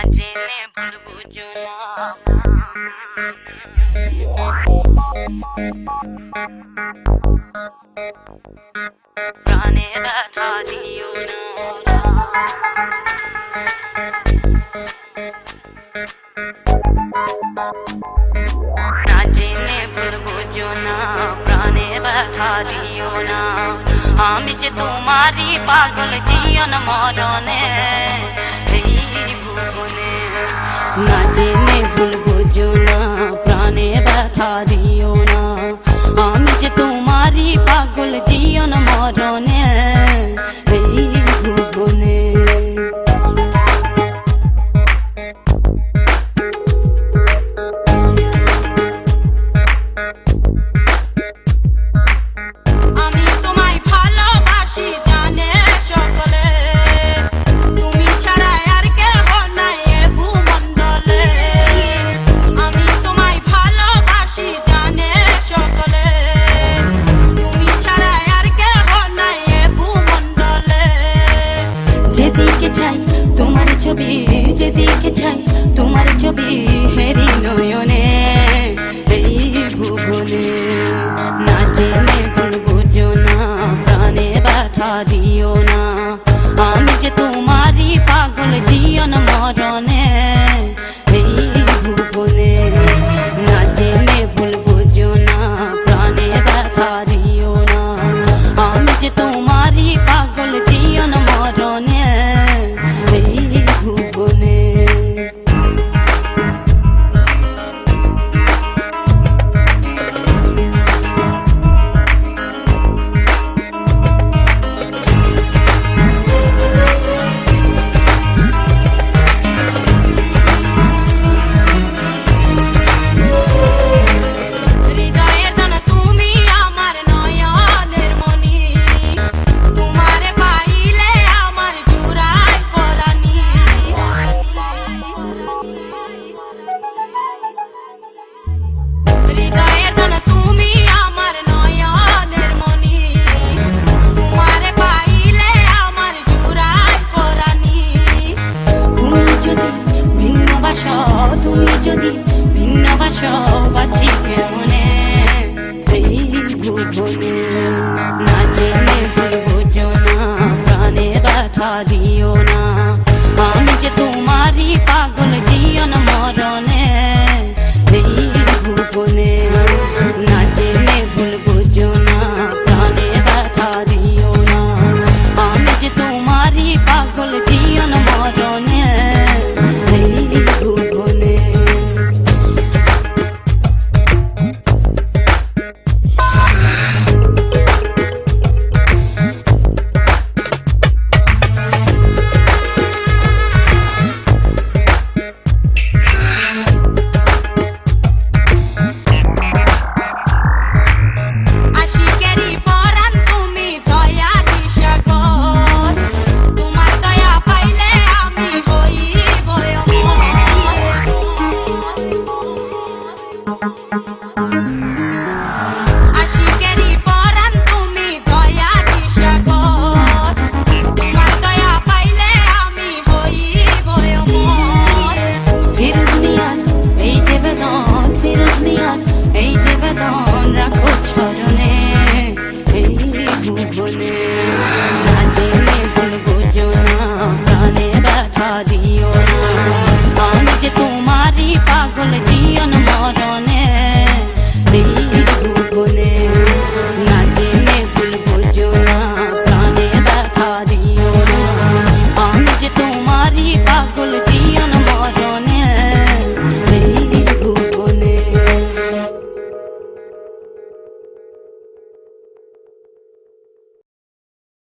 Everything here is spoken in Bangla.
জেনে ভুল বুঝো না প্রাণে ব্যথা দিও না জেনে ভুল বুঝো না প্রাণে ব্যথা দিও না আমি যে তোমারই পাগল জীবন মরণে এই ভুবনে না জেনে ভুল বুঝো না প্রাণে ব্যথা দিও না আমি যে তোমারই পাগল জীবন মরণে এই ভুবনে যেদিকে চাই তোমার ছবি যেদিকে চাই তোমার ছবি হেরি নয়নে এই ভুবনে না জেনে ভুল বুঝো না প্রাণে ব্যথা দিও না আমি যে তোমারই পাগল জীবন মরণে এই ভুবনে না জেনে ভুল বুঝো না প্রাণে ব্যথা দিও না আমি যে তোমারই পাগল জীবন মরণে এই ভুবনে তুমি যদি ভিন্ন বাসো বাঁচি কেমনে এই ভুবনে না জেনে ভুল বুঝো না প্রাণে ব্যথা দিও না